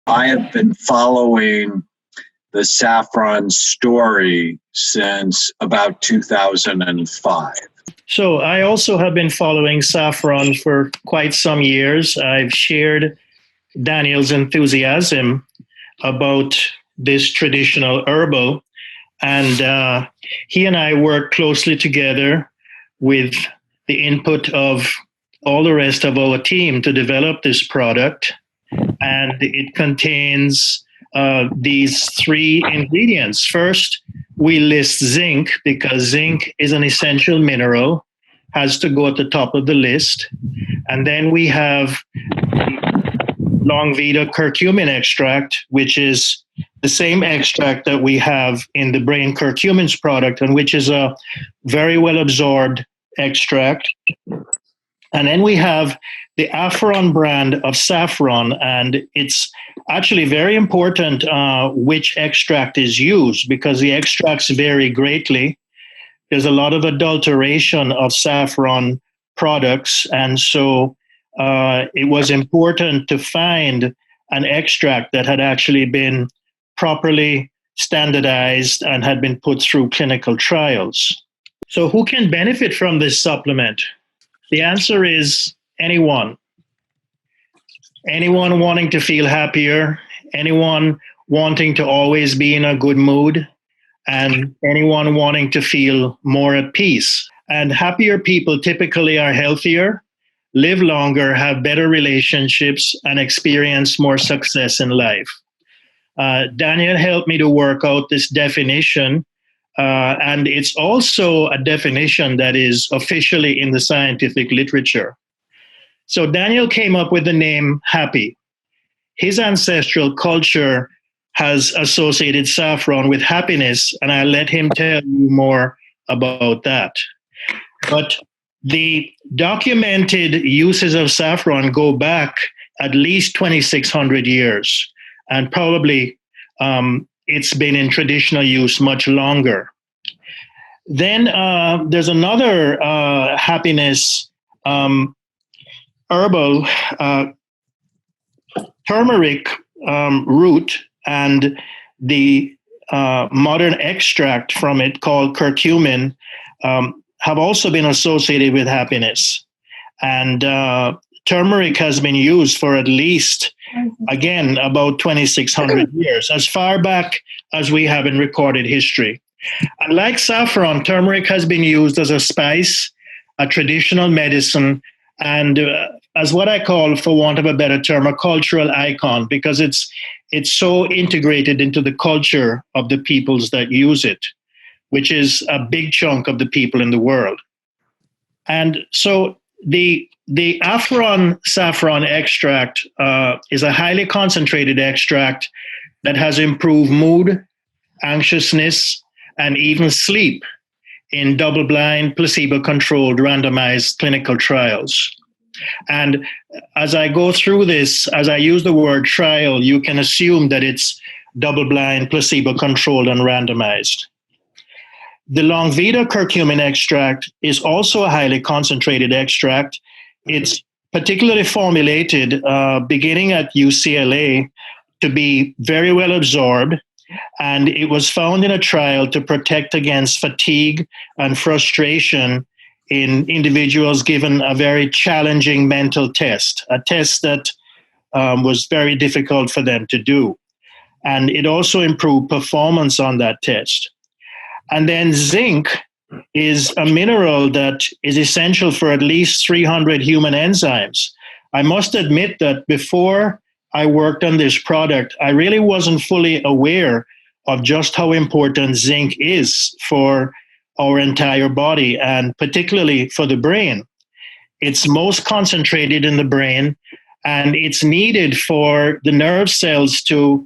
I have been following the Saffron story since about 2005. So I also have been following Saffron for quite some years. I've shared Daniel's enthusiasm about this traditional herbal, and he and I work closely together with the input of all the rest of our team to develop this product. And it contains these three ingredients. First, we list zinc because zinc is an essential mineral, has to go at the top of the list. And then we have long Vita curcumin extract, which is the same extract that we have in the Brain Curcumins product, and which is a very well absorbed extract. And then we have the Saffron brand of saffron, and it's actually very important which extract is used because the extracts vary greatly. There's a lot of adulteration of saffron products, and so it was important to find an extract that had actually been properly standardized and had been put through clinical trials. So who can benefit from this supplement? The answer is anyone. Anyone wanting to feel happier, anyone wanting to always be in a good mood, and anyone wanting to feel more at peace. And happier people typically are healthier, live longer, have better relationships, and experience more success in life. Daniel helped me to work out this definition, and it's also a definition that is officially in the scientific literature. So Daniel came up with the name happy. His ancestral culture has associated saffron with happiness, and I'll let him tell you more about that. But the documented uses of saffron go back at least 2,600 years, and probably it's been in traditional use much longer. Then there's another happiness herbal, turmeric root, and the modern extract from it called curcumin have also been associated with happiness. And turmeric has been used for at least, again, about 2,600 years, as far back as we have in recorded history. And like saffron, turmeric has been used as a spice, a traditional medicine, and as what I call, for want of a better term, a cultural icon, because it's so integrated into the culture of the peoples that use it, which is a big chunk of the people in the world. And so the saffron extract is a highly concentrated extract that has improved mood, anxiousness, and even sleep in double-blind, placebo-controlled, randomized clinical trials. And as I go through this, as I use the word trial, you can assume that it's double-blind, placebo-controlled, and randomized. The long Vita curcumin extract is also a highly concentrated extract. It's particularly formulated beginning at UCLA to be very well absorbed, and it was found in a trial to protect against fatigue and frustration in individuals given a very challenging mental test, a test that was very difficult for them to do. And it also improved performance on that test. And then zinc is a mineral that is essential for at least 300 human enzymes. I must admit that before I worked on this product, I really wasn't fully aware of just how important zinc is for our entire body, and particularly for the brain. It's most concentrated in the brain, and it's needed for the nerve cells to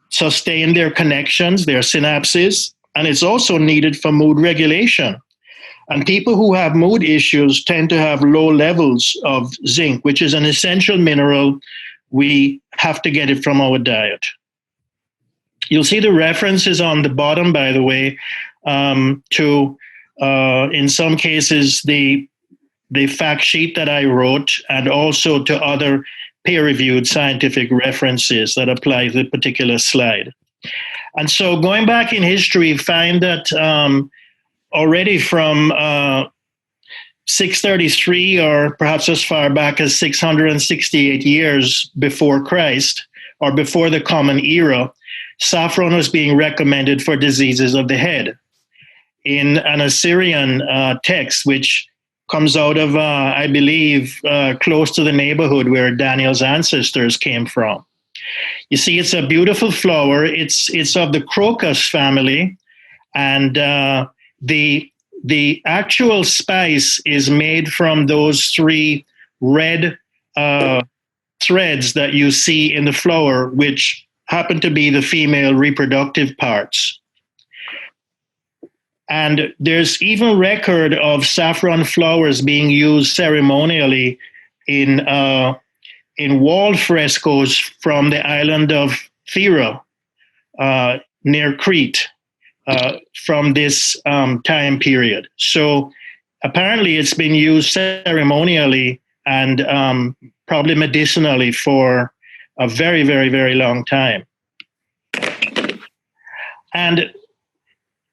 sustain their connections, their synapses, and it's also needed for mood regulation. And people who have mood issues tend to have low levels of zinc, which is an essential mineral. We have to get it from our diet. You'll see the references on the bottom, by the way, to, in some cases, the fact sheet that I wrote, and also to other peer-reviewed scientific references that apply to the particular slide. And so going back in history, find that already from 633 or perhaps as far back as 668 years before Christ or before the Common Era, saffron was being recommended for diseases of the head. In an Assyrian text, which comes out of, I believe, close to the neighborhood where Daniel's ancestors came from. You see, it's a beautiful flower. It's of the crocus family, and the actual spice is made from those three red threads that you see in the flower, which happen to be the female reproductive parts. And there's even record of saffron flowers being used ceremonially in wall frescoes from the island of Thera near Crete from this time period. So apparently it's been used ceremonially and probably medicinally for a very, very, very long time. And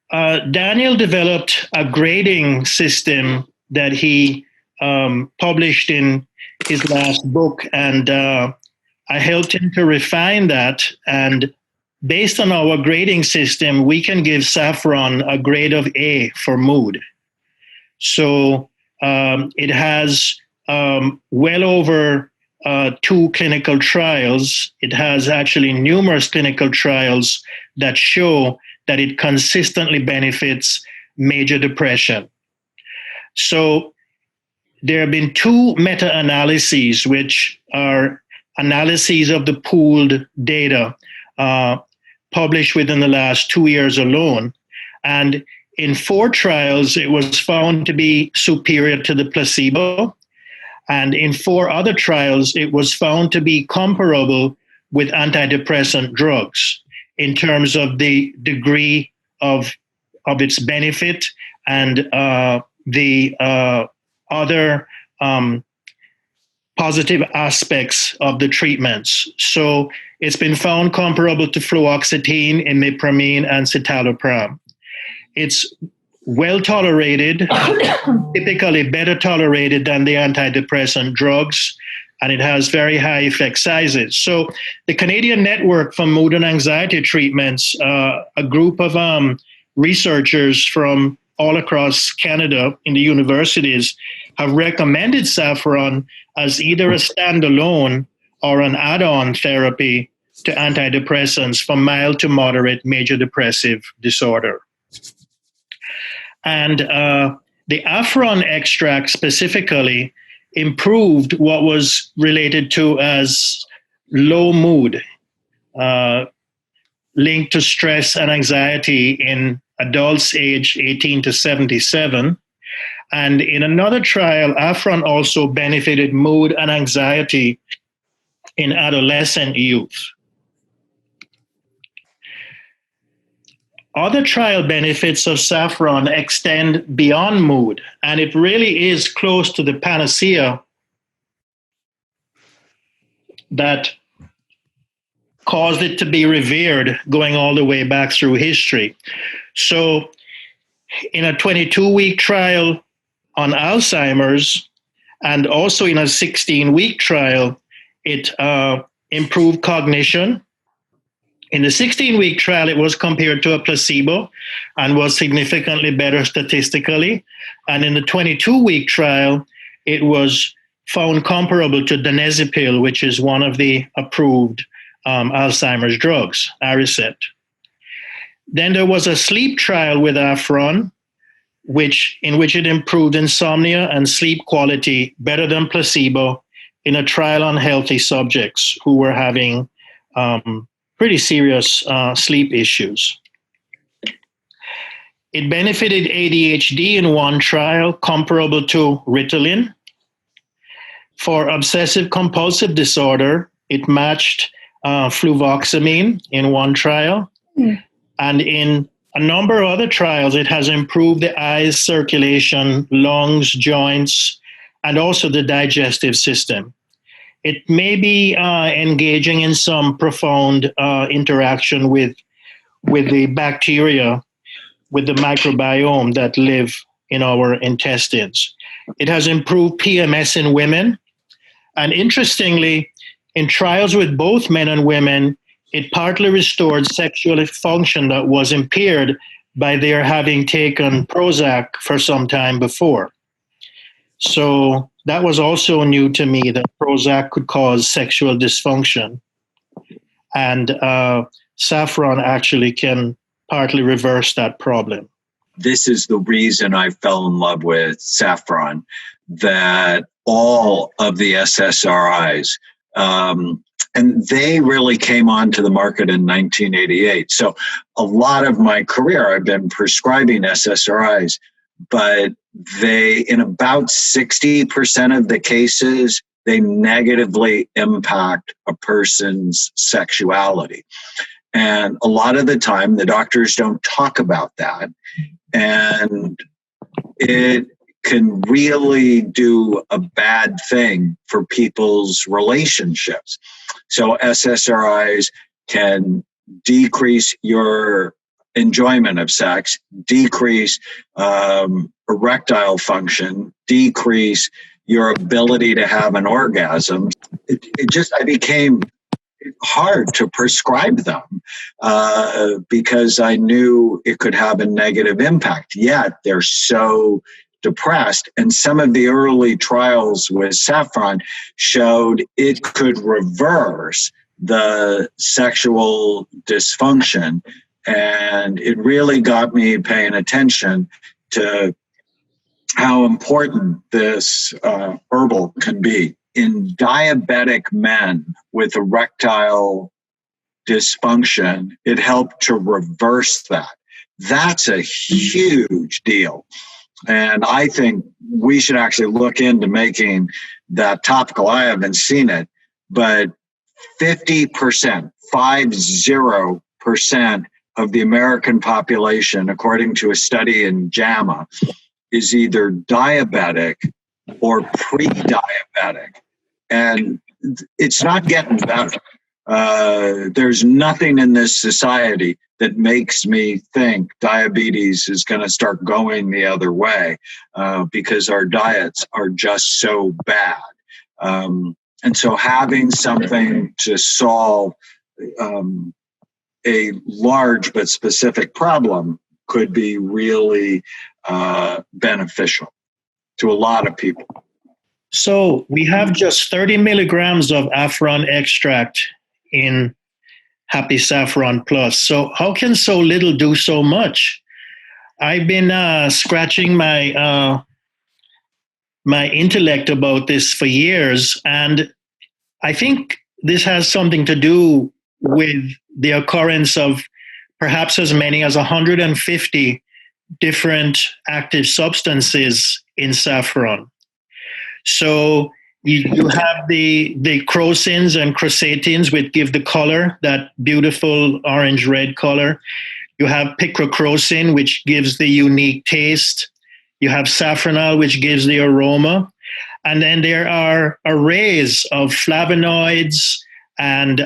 Daniel developed a grading system that he published in his last book, and I helped him to refine that. And based on our grading system, we can give saffron a grade of A for mood. So it has well over 2 clinical trials. It has actually numerous clinical trials that show that it consistently benefits major depression. So there have been 2 meta-analyses, which are analyses of the pooled data published within the last 2 years alone. And in 4 trials, it was found to be superior to the placebo. And in 4 other trials, it was found to be comparable with antidepressant drugs in terms of the degree of its benefit and the other positive aspects of the treatments. So it's been found comparable to fluoxetine, imipramine, and citalopram. It's well tolerated, typically better tolerated than the antidepressant drugs, and it has very high effect sizes. So the Canadian Network for Mood and Anxiety Treatments, a group of researchers from all across Canada in the universities, have recommended saffron as either a standalone or an add-on therapy to antidepressants for mild to moderate major depressive disorder. And the Saffron extract specifically improved what was related to as low mood, linked to stress and anxiety in adults aged 18 to 77. And in another trial, Saffron also benefited mood and anxiety in adolescent youth. Other trial benefits of saffron extend beyond mood, and it really is close to the panacea that caused it to be revered going all the way back through history. So in a 22-week trial on Alzheimer's, and also in a 16-week trial, it improved cognition. In the 16-week trial, it was compared to a placebo and was significantly better statistically. And in the 22-week trial, it was found comparable to donezepam, which is one of the approved Alzheimer's drugs, Aricept. Then there was a sleep trial with Saffron, in which it improved insomnia and sleep quality better than placebo in a trial on healthy subjects who were having pretty serious sleep issues. It benefited ADHD in one trial, comparable to Ritalin. For obsessive compulsive disorder, it matched fluvoxamine in one trial. And in a number of other trials, it has improved the eyes, circulation, lungs, joints, and also the digestive system. it may be engaging in some profound interaction with the bacteria, with the microbiome that live in our intestines. It has improved PMS in women. And interestingly, in trials with both men and women, it partly restored sexual function that was impaired by their having taken Prozac for some time before. So that was also new to me, that Prozac could cause sexual dysfunction. And Saffron actually can partly reverse that problem. This is the reason I fell in love with Saffron, that all of the SSRIs, and they really came onto the market in 1988. So a lot of my career, I've been prescribing SSRIs, but they, in about 60% of the cases, they negatively impact a person's sexuality. And a lot of the time, the doctors don't talk about that. And it can really do a bad thing for people's relationships. So SSRIs can decrease your enjoyment of sex, decrease erectile function, decrease your ability to have an orgasm. I became hard to prescribe them because I knew it could have a negative impact. Yet they're so depressed. And some of the early trials with Saffron showed it could reverse the sexual dysfunction. And it really got me paying attention to how important this herbal can be. In diabetic men with erectile dysfunction, it helped to reverse that. That's a huge deal. And I think we should actually look into making that topical. I haven't seen it, but 50%, 50% of the American population, according to a study in JAMA, is either diabetic or pre-diabetic. And it's not getting better. There's nothing in this society that makes me think diabetes is going to start going the other way because our diets are just so bad. And so having something to solve a large but specific problem could be really beneficial to a lot of people. So we have just 30 milligrams of Saffron extract in Happy Saffron Plus. So how can so little do so much? I've been scratching my my intellect about this for years, and I think this has something to do with the occurrence of perhaps as many as 150 different active substances in saffron. So you have the crocins and crocetins, which give the color, that beautiful orange-red color. You have picrocrocin, which gives the unique taste. You have saffronol, which gives the aroma. And then there are arrays of flavonoids and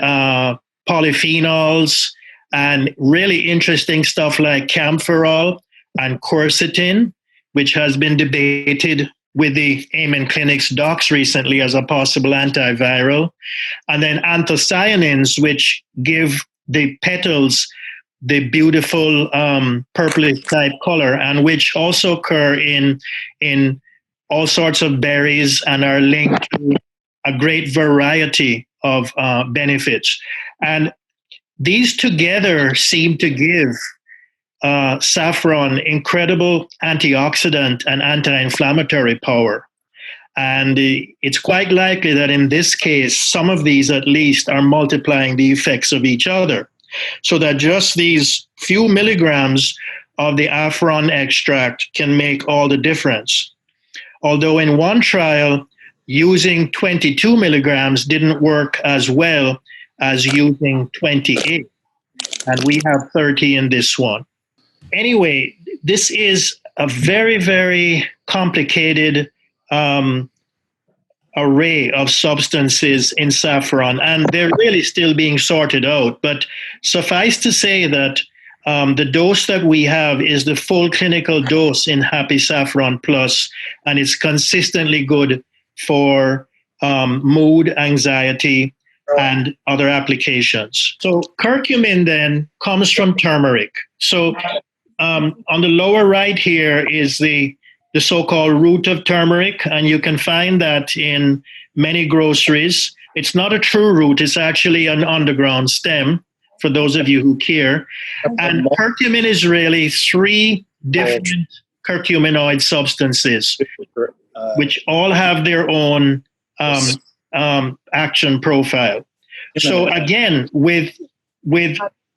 polyphenols and really interesting stuff like camphorol and quercetin, which has been debated with the Amen Clinic's docs recently as a possible antiviral. And then anthocyanins, which give the petals the beautiful purplish type color, and which also occur in all sorts of berries and are linked to a great variety of benefits. And these together seem to give saffron incredible antioxidant and anti-inflammatory power. And it's quite likely that in this case, some of these at least are multiplying the effects of each other. So that just these few milligrams of the saffron extract can make all the difference. Although in one trial, using 22 milligrams didn't work as well as using 28. And we have 30 in this one. Anyway, this is a very, very complicated array of substances in saffron, and they're really still being sorted out. But suffice to say that the dose that we have is the full clinical dose in Happy Saffron Plus, and it's consistently good for mood, anxiety, and other applications. So curcumin then comes from turmeric. So on the lower right here is the so-called root of turmeric, and you can find that in many groceries. It's not a true root, it's actually an underground stem, for those of you who care. And curcumin is really 3 different curcuminoid substances, which all have their own action profile. So again, with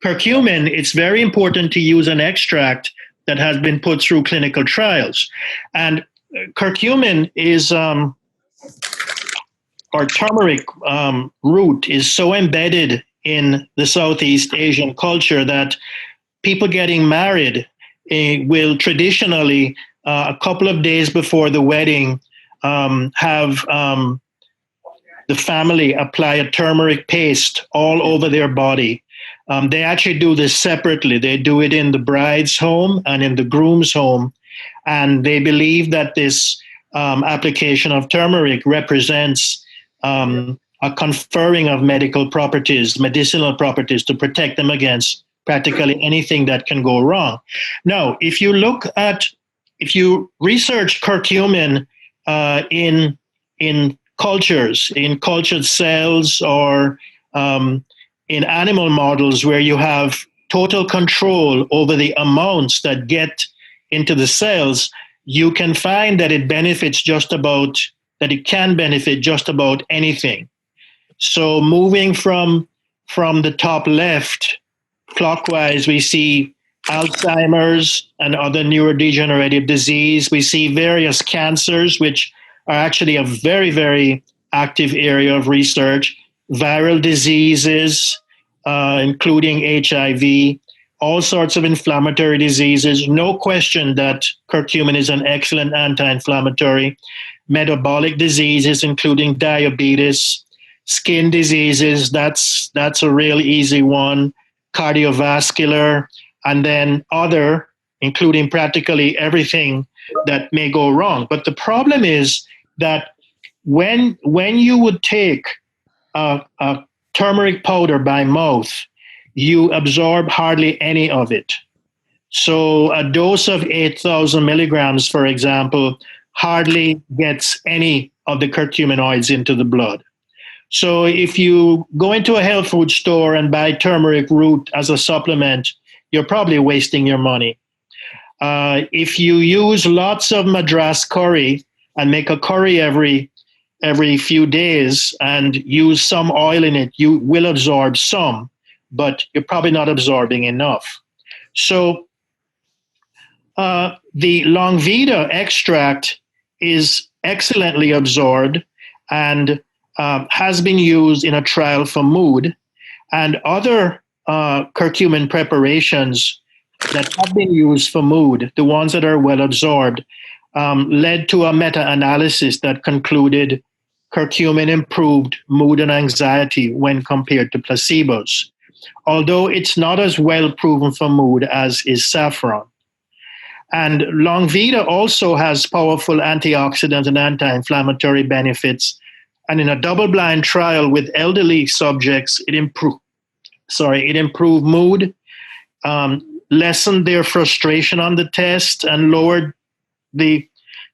curcumin, it's very important to use an extract that has been put through clinical trials. And curcumin is, or turmeric root is so embedded in the Southeast Asian culture that people getting married will traditionally, a couple of days before the wedding, have the family apply a turmeric paste all over their body. They actually do this separately. They do it in the bride's home and in the groom's home. And they believe that this application of turmeric represents a conferring of medicinal properties to protect them against practically anything that can go wrong. Now, if you research curcumin in cultures, in cultured cells, or in animal models where you have total control over the amounts that get into the cells, you can find that it can benefit just about anything. So moving from the top left, clockwise, we see Alzheimer's and other neurodegenerative disease. We see various cancers, which are actually a very, very active area of research. Viral diseases, including HIV, all sorts of inflammatory diseases. No question that curcumin is an excellent anti-inflammatory. Metabolic diseases, including diabetes, skin diseases, that's a real easy one. Cardiovascular, and then other, including practically everything that may go wrong. But the problem is that when you would take a turmeric powder by mouth, you absorb hardly any of it. So a dose of 8,000 milligrams, for example, hardly gets any of the curcuminoids into the blood. So if you go into a health food store and buy turmeric root as a supplement, you're probably wasting your money. If you use lots of Madras curry and make a curry every few days and use some oil in it, you will absorb some, but you're probably not absorbing enough. So the Longvita extract is excellently absorbed and has been used in a trial for mood, and other curcumin preparations that have been used for mood, the ones that are well absorbed, led to a meta-analysis that concluded curcumin improved mood and anxiety when compared to placebos, although it's not as well proven for mood as is saffron. And Longvita also has powerful antioxidant and anti-inflammatory benefits. And in a double-blind trial with elderly subjects, it improved mood, lessened their frustration on the test, and lowered the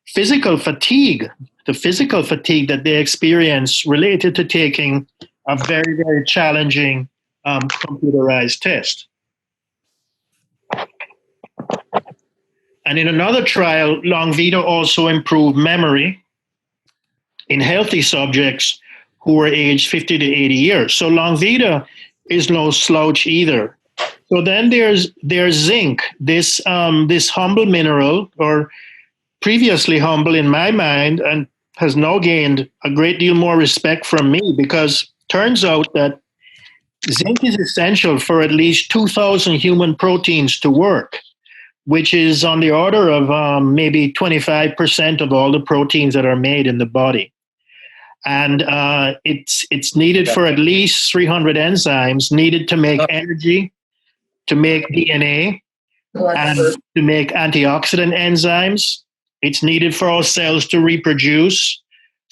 physical fatigue that they experience related to taking a very, very challenging computerized test. And in another trial, Longvita also improved memory in healthy subjects who were aged 50 to 80 years. So Longvita is no slouch either. So then there's zinc, this humble mineral, or previously humble in my mind, and has now gained a great deal more respect from me, because turns out that zinc is essential for at least 2,000 human proteins to work, which is on the order of maybe 25% of all the proteins that are made in the body. And it's needed for at least 300 enzymes needed to make energy, to make DNA, and to make antioxidant enzymes. It's needed for our cells to reproduce,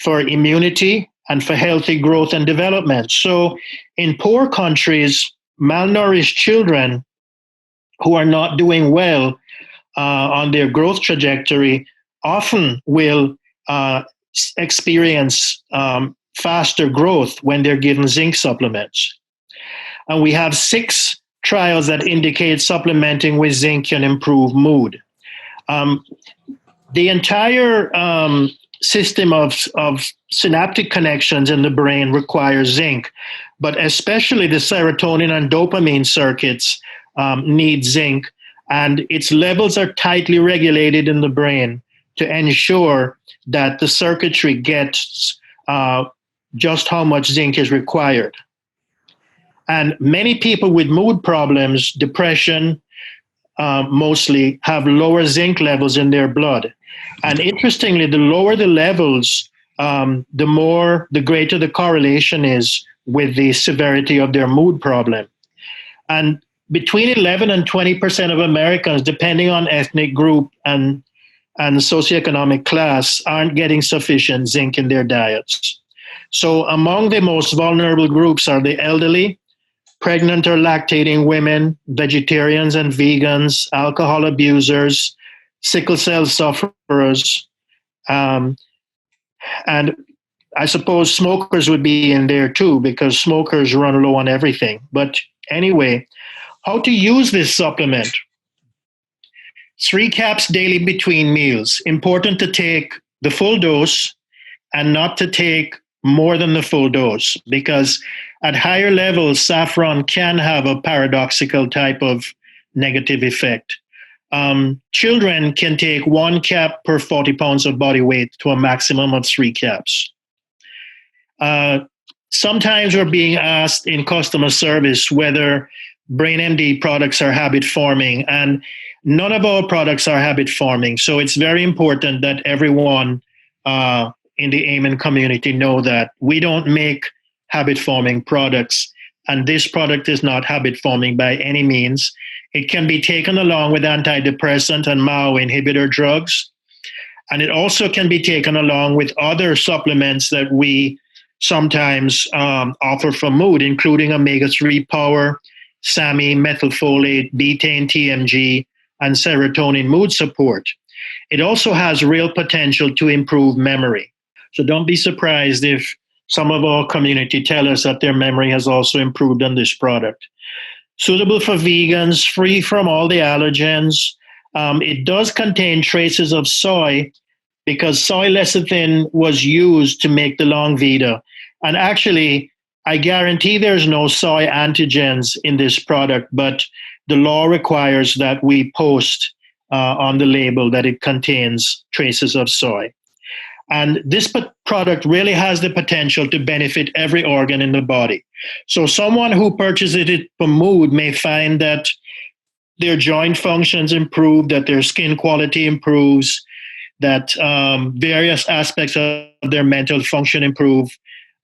for immunity, and for healthy growth and development. So in poor countries, malnourished children who are not doing well on their growth trajectory often will experience faster growth when they're given zinc supplements. And we have 6 trials that indicate supplementing with zinc can improve mood. The entire system of synaptic connections in the brain requires zinc, but especially the serotonin and dopamine circuits need zinc, and its levels are tightly regulated in the brain to ensure that the circuitry gets just how much zinc is required. And many people with mood problems, depression, mostly have lower zinc levels in their blood. And interestingly, the lower the levels, the greater the correlation is with the severity of their mood problem. And between 11 and 20% of Americans, depending on ethnic group and socioeconomic class, aren't getting sufficient zinc in their diets. So among the most vulnerable groups are the elderly, pregnant or lactating women, vegetarians and vegans, alcohol abusers, sickle cell sufferers, and I suppose smokers would be in there too, because smokers run low on everything. But anyway, how to use this supplement? 3 caps daily between meals. Important to take the full dose and not to take more than the full dose, because at higher levels, saffron can have a paradoxical type of negative effect. Children can take 1 cap per 40 pounds of body weight to a maximum of 3 caps. Sometimes we're being asked in customer service whether BrainMD products are habit forming, and none of our products are habit forming. So it's very important that everyone in the Amen community know that we don't make habit forming products, and this product is not habit forming by any means. It can be taken along with antidepressant and MAO inhibitor drugs, and it also can be taken along with other supplements that we sometimes offer for mood, including omega-3 power, SAMe, methylfolate, betaine, TMG, and serotonin mood support. It also has real potential to improve memory. So don't be surprised if some of our community tell us that their memory has also improved on this product. Suitable for vegans, free from all the allergens. It does contain traces of soy because soy lecithin was used to make the long Vita. And actually, I guarantee there's no soy antigens in this product, but the law requires that we post on the label that it contains traces of soy. And this product really has the potential to benefit every organ in the body. So someone who purchases it for mood may find that their joint functions improve, that their skin quality improves, that various aspects of their mental function improve,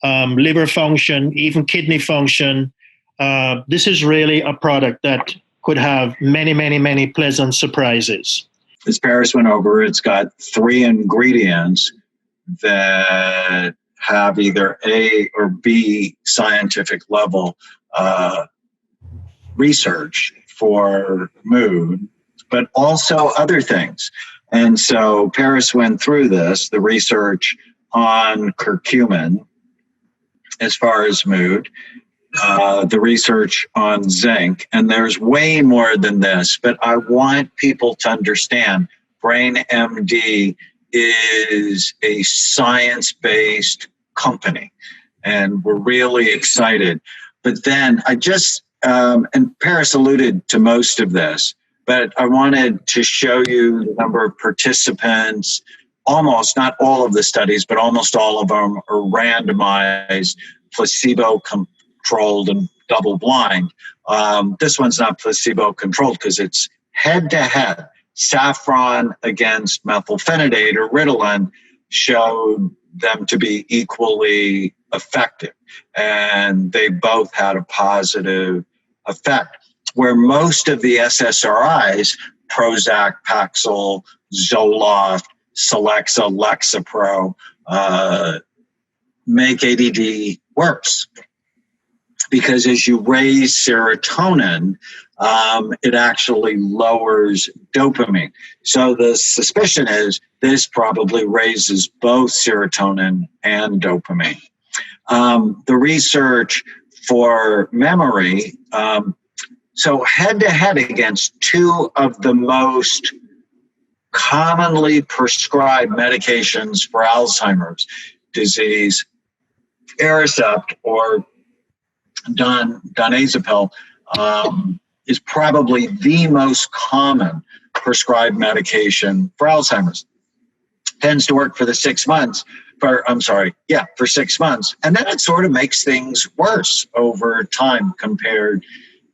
liver function, even kidney function. This is really a product that could have many, many, many pleasant surprises. As Paris went over, it's got 3 ingredients that have either A or B scientific level research for mood, but also other things. And so Paris went through this, the research on curcumin as far as mood, the research on zinc, and there's way more than this, but I want people to understand BrainMD is a science-based company, and we're really excited. But then I just, and Paris alluded to most of this, but I wanted to show you the number of participants. Almost, not all of the studies, but almost all of them are randomized, placebo-controlled, and double-blind. This one's not placebo-controlled because it's head-to-head. Saffron against methylphenidate or Ritalin showed them to be equally effective. And they both had a positive effect. Where most of the SSRIs, Prozac, Paxil, Zoloft, Celexa, Lexapro, make ADD worse. Because as you raise serotonin, it actually lowers dopamine. So the suspicion is this probably raises both serotonin and dopamine. The research for memory, so head-to-head against two of the most commonly prescribed medications for Alzheimer's disease, Aricept or donazepam, is probably the most common prescribed medication for Alzheimer's. Tends to work for the 6 months, for 6 months. And then it sort of makes things worse over time compared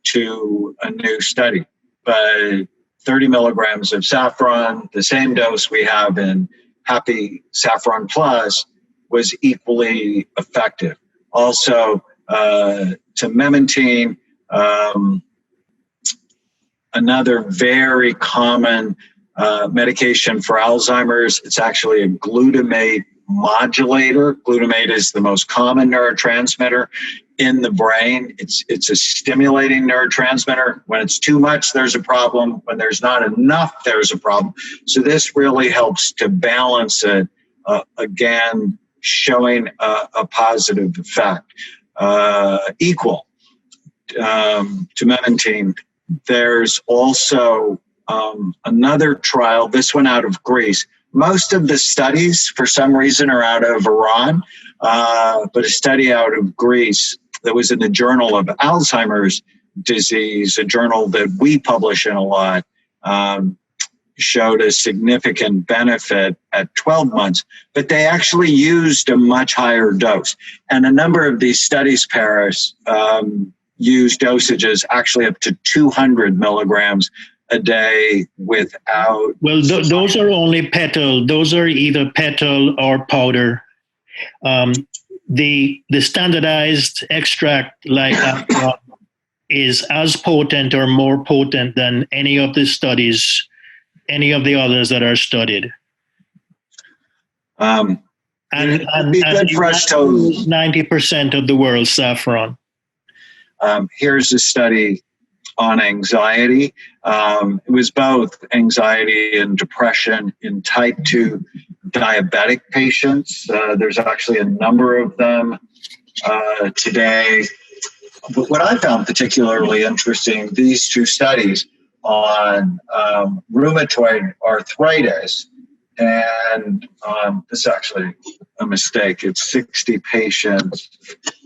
to a new study. But 30 milligrams of Saffron, the same dose we have in Happy Saffron Plus, was equally effective. Also, Metabolic, another very common medication for Alzheimer's. It's actually a glutamate modulator. Glutamate is the most common neurotransmitter in the brain. It's a stimulating neurotransmitter. When it's too much, there's a problem. When there's not enough, there's a problem. So this really helps to balance it, again, showing a positive effect. Equal to memantine. There's also another trial, this one out of Greece. Most of the studies, for some reason, are out of Iran, but a study out of Greece that was in the Journal of Alzheimer's Disease, a journal that we publish in a lot, showed a significant benefit at 12 months, but they actually used a much higher dose. And a number of these studies, Paris, use dosages actually up to 200 milligrams a day without... Well, those are only petal. Those are either petal or powder. The standardized extract like is as potent or more potent than any of the studies, any of the others that are studied. And be good for us to 90% of the world's saffron. Here's a study on anxiety. It was both anxiety and depression in type 2 diabetic patients. There's actually a number of them today. But what I found particularly interesting, these two studies on rheumatoid arthritis, and this is actually a mistake. It's 60 patients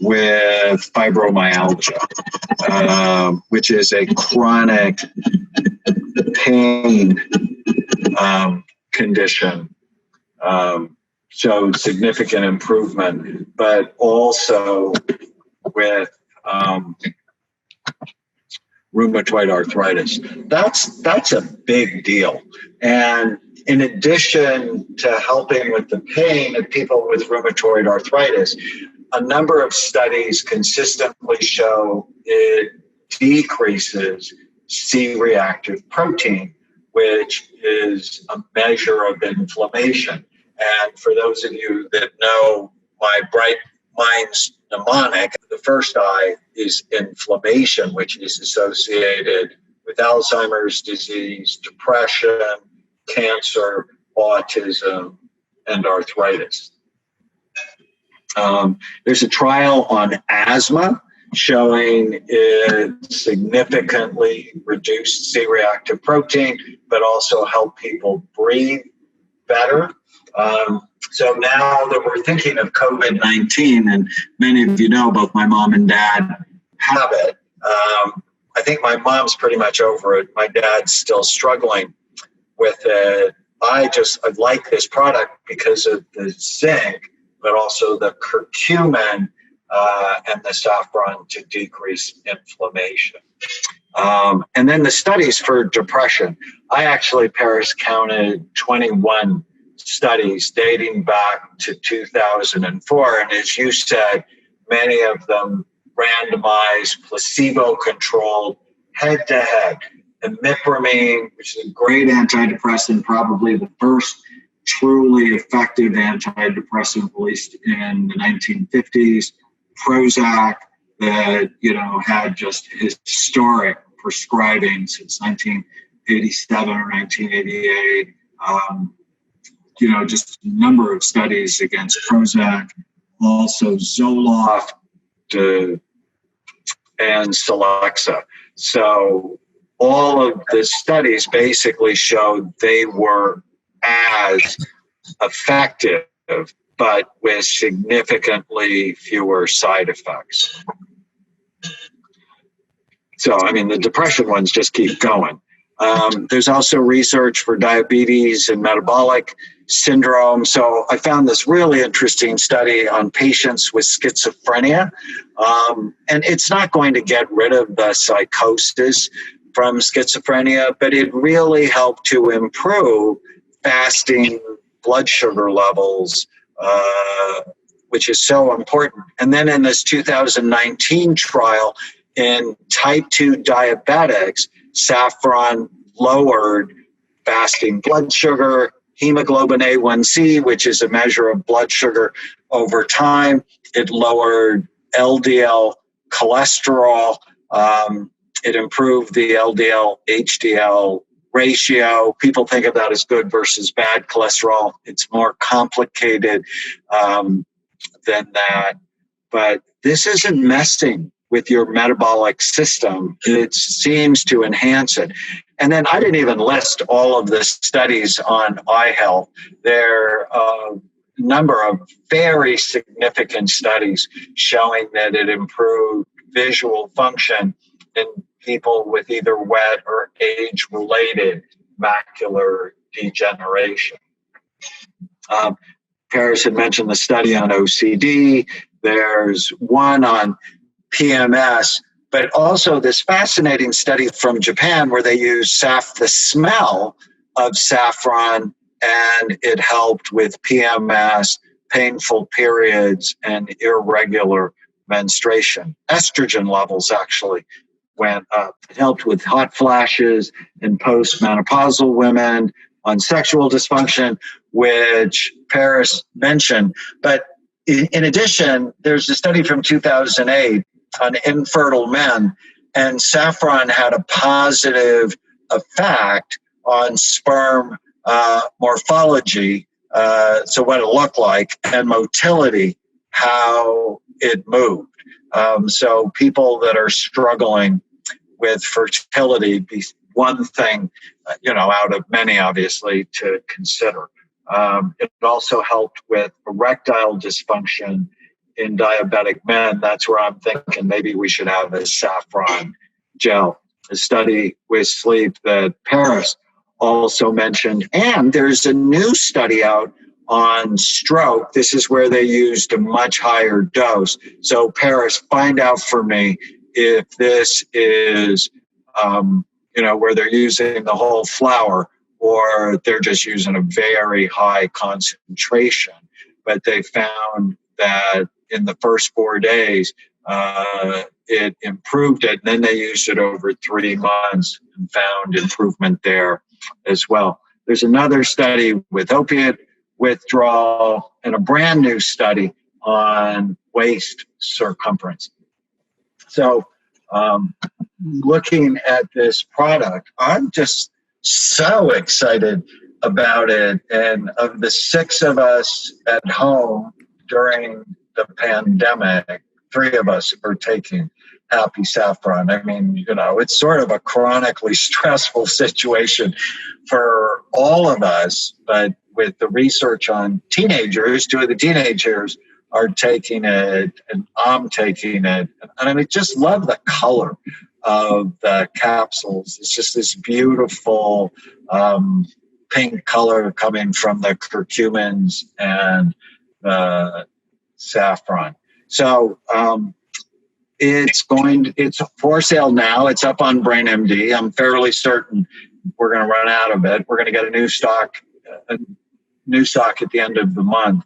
with fibromyalgia, which is a chronic pain condition. Showed significant improvement, but also with rheumatoid arthritis. That's a big deal. And in addition to helping with the pain of people with rheumatoid arthritis, a number of studies consistently show it decreases C-reactive protein, which is a measure of inflammation. And for those of you that know my bright mind's mnemonic, the first I is inflammation, which is associated with Alzheimer's disease, depression, cancer, autism, and arthritis. There's a trial on asthma showing it significantly reduced C-reactive protein, but also help people breathe better. So now that we're thinking of COVID-19, and many of you know both my mom and dad have it, I think my mom's pretty much over it. My dad's still struggling with it. I like this product because of the zinc, but also the curcumin and the saffron to decrease inflammation. And then the studies for depression. I actually, Paris, counted 21 studies dating back to 2004. And as you said, many of them randomized, placebo-controlled, head-to-head. Imipramine, which is a great antidepressant, probably the first truly effective antidepressant released in the 1950s. Prozac, that had just historic prescribing since 1987 or 1988. Just a number of studies against Prozac, also Zoloft and Celexa. So all of the studies basically showed they were as effective, but with significantly fewer side effects. So, the depression ones just keep going. There's also research for diabetes and metabolic syndrome. So I found this really interesting study on patients with schizophrenia. And it's not going to get rid of the psychosis from schizophrenia, but it really helped to improve fasting blood sugar levels, which is so important. And then in this 2019 trial in type 2 diabetics, Saffron lowered fasting blood sugar, hemoglobin A1C, which is a measure of blood sugar over time. It lowered LDL cholesterol. It improved the LDL-HDL ratio. People think of that as good versus bad cholesterol. It's more complicated than that. But this isn't messing with your metabolic system. It seems to enhance it. And then I didn't even list all of the studies on eye health. There are a number of very significant studies showing that it improved visual function in people with either wet or age-related macular degeneration. Paris had mentioned the study on OCD. There's one on PMS, but also this fascinating study from Japan where they used the smell of saffron, and it helped with PMS, painful periods, and irregular menstruation. Estrogen levels actually went up. It helped with hot flashes in postmenopausal women, on sexual dysfunction, which Paris mentioned. But in addition, there's a study from 2008 on infertile men, and saffron had a positive effect on sperm morphology, so what it looked like, and motility, how it moved. So people that are struggling with fertility, be one thing, out of many, obviously, to consider. It also helped with erectile dysfunction in diabetic men. That's where I'm thinking maybe we should have a saffron gel. A study with sleep that Paris also mentioned. And there's a new study out on stroke. This is where they used a much higher dose. So Paris, find out for me if this is, where they're using the whole flower or they're just using a very high concentration. But they found that in the first 4 days, it improved it. And then they used it over 3 months and found improvement there as well. There's another study with opiate withdrawal and a brand new study on waist circumference. So looking at this product, I'm just so excited about it. And of the 6 of us at home during the pandemic, 3 of us are taking Happy Saffron. It's sort of a chronically stressful situation for all of us, but with the research on teenagers, 2 of the teenagers are taking it, and I'm taking it. And I just love the color of the capsules. It's just this beautiful pink color coming from the curcumins and the saffron. So it's for sale now. It's up on BrainMD. I'm fairly certain we're going to run out of it. We're going to get a new stock Newsock at the end of the month,